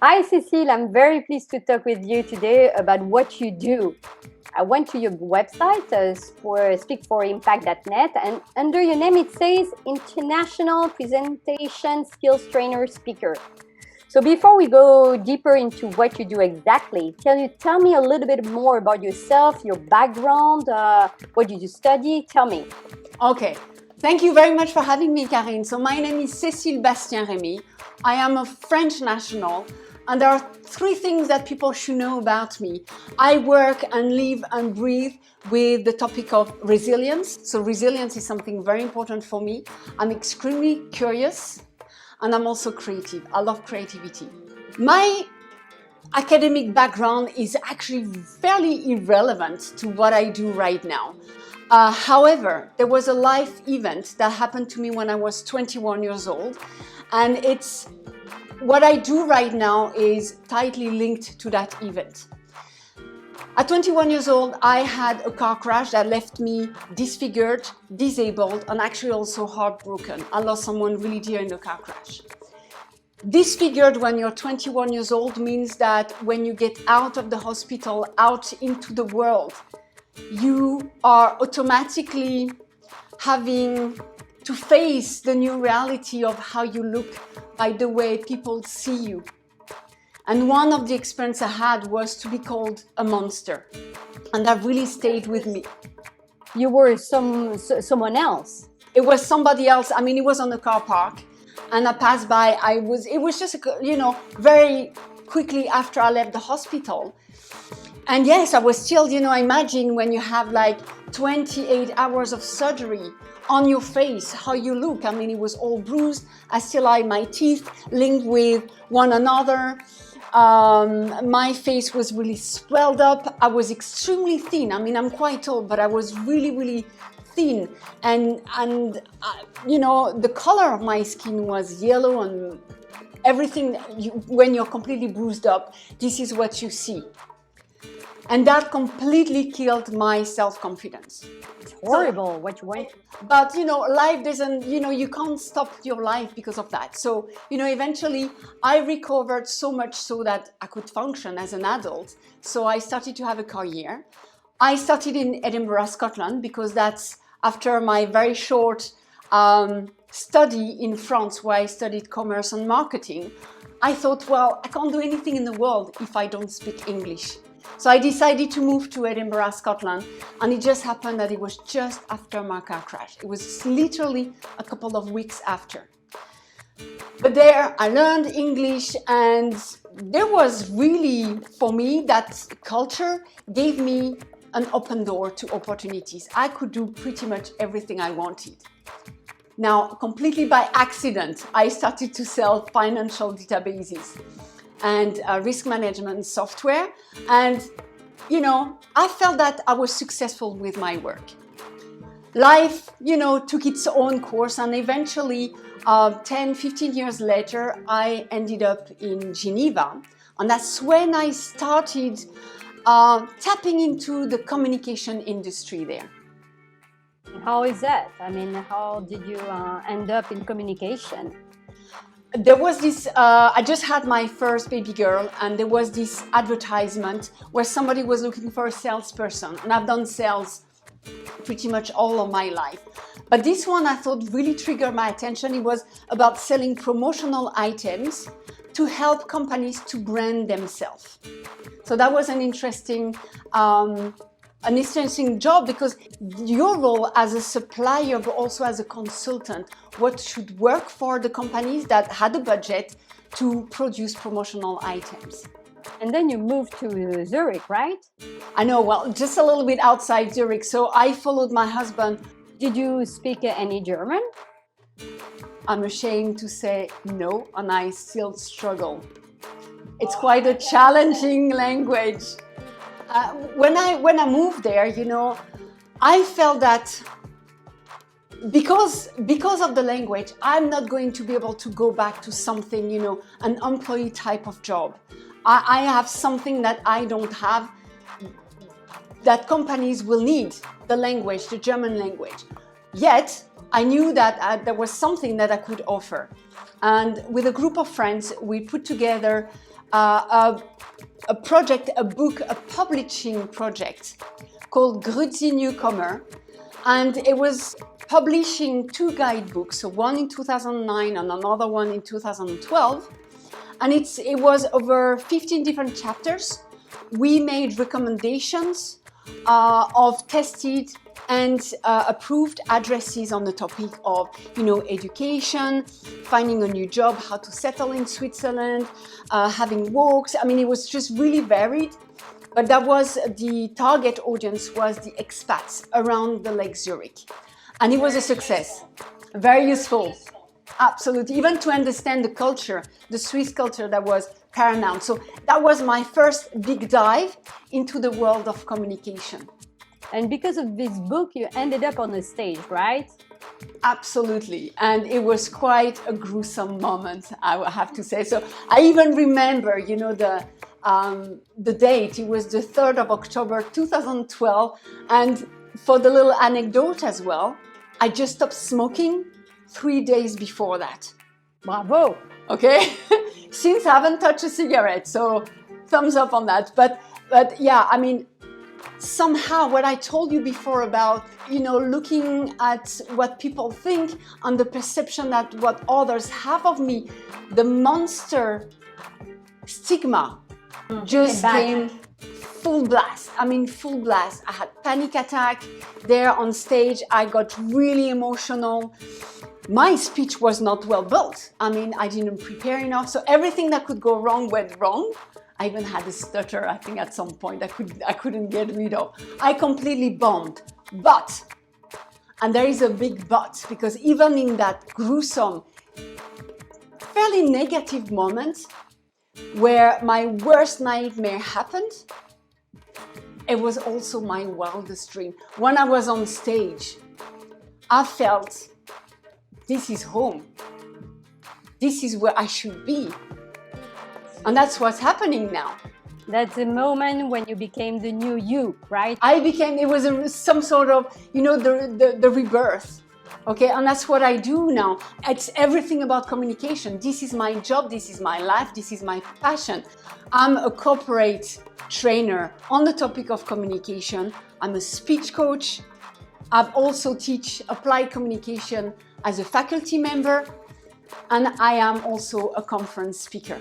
Hi, Cécile. I'm very pleased to talk with you today about what you do. I went to your website for Speak4Impact.net, and under your name it says International Presentation Skills Trainer Speaker. So before we go deeper into what you do exactly, can you tell me a little bit more about yourself, your background, what did you study? Tell me. Okay, thank you very much for having me, Karine. So my name is Cécile Bastien-Rémy. I am a French national, and there are three things that people should know about me. I work and live and breathe with the topic of resilience. So resilience is something very important for me. I'm extremely curious, and I'm also creative. I love creativity. My academic background is actually fairly irrelevant to what I do right now. However, there was a life event that happened to me when I was 21 years old, and what I do right now is tightly linked to that event. At 21 years old, I had a car crash that left me disfigured, disabled, and actually also heartbroken. I lost someone really dear in the car crash. Disfigured when you're 21 years old means that when you get out of the hospital, out into the world, you are automatically having to face the new reality of how you look by the way people see you. And one of the experiences I had was to be called a monster. And that really stayed with me. You were someone else. It was somebody else. I mean, it was on a car park. And I passed by. It was just, very quickly after I left the hospital. And yes, I was still, imagine when you have like 28 hours of surgery on your face, how you look. I mean, it was all bruised. I still had my teeth linked with one another. My face was really swelled up. I was extremely thin. I mean, I'm quite tall, but I was really, really thin. And the color of my skin was yellow, and everything, when you're completely bruised up, this is what you see. And that completely killed my self-confidence. It's horrible what you went. But, life doesn't, you can't stop your life because of that. So, eventually I recovered so much so that I could function as an adult. So I started to have a career. I started in Edinburgh, Scotland, because that's after my very short study in France, where I studied commerce and marketing. I thought, well, I can't do anything in the world if I don't speak English. So I decided to move to Edinburgh, Scotland, and it just happened that it was just after my car crash. It was literally a couple of weeks after. But there I learned English, and there was really, for me, that culture gave me an open door to opportunities. I could do pretty much everything I wanted. Now, completely by accident, I started to sell financial databases and risk management software. And, I felt that I was successful with my work. Life, took its own course, and eventually 10, 15 years later, I ended up in Geneva. And that's when I started tapping into the communication industry there. How is that? I mean, how did you end up in communication? There was this, I just had my first baby girl, and there was this advertisement where somebody was looking for a salesperson, and I've done sales pretty much all of my life. But this one I thought really triggered my attention. It was about selling promotional items to help companies to brand themselves. So that was an interesting job, because your role as a supplier, but also as a consultant, what should work for the companies that had a budget to produce promotional items. And then you moved to Zurich, right? I know, well, just a little bit outside Zurich. So I followed my husband. Did you speak any German? I'm ashamed to say no, and I still struggle. It's quite a challenging language. When I moved there, I felt that because of the language, I'm not going to be able to go back to something, an employee type of job. I have something that I don't have, that companies will need, the language, the German language. Yet, I knew that there was something that I could offer. And with a group of friends, we put together a project, a book, a publishing project called Grüezi Newcomer. And it was publishing 2 guidebooks, so one in 2009 and another one in 2012. And it was over 15 different chapters. We made recommendations of tested and approved addresses on the topic of, education, finding a new job, how to settle in Switzerland, having walks. I mean, it was just really varied. But that was the target audience was the expats around the Lake Zurich. And it was a success. Very useful. Absolutely. Even to understand the culture, the Swiss culture that was paramount. So that was my first big dive into the world of communication. And because of this book, you ended up on the stage, right? Absolutely. And it was quite a gruesome moment, I have to say. So I even remember, the date. It was the 3rd of October, 2012. And for the little anecdote as well, I just stopped smoking 3 days before that. Bravo. Okay. Since I haven't touched a cigarette. So thumbs up on that. But yeah, I mean, somehow what I told you before about, looking at what people think and the perception that what others have of me, the monster stigma just came full blast. I mean, full blast. I had panic attack there on stage. I got really emotional. My speech was not well built. I mean, I didn't prepare enough. So everything that could go wrong went wrong. I even had a stutter, I think, at some point I couldn't get rid of. I completely bombed. But, and there is a big but, because even in that gruesome, fairly negative moment where my worst nightmare happened, it was also my wildest dream. When I was on stage, I felt this is home. This is where I should be. And that's what's happening now. That's the moment when you became the new you, right? It was some sort of, the rebirth. Okay, and that's what I do now. It's everything about communication. This is my job, this is my life, this is my passion. I'm a corporate trainer on the topic of communication. I'm a speech coach. I've also teach applied communication as a faculty member, and I am also a conference speaker.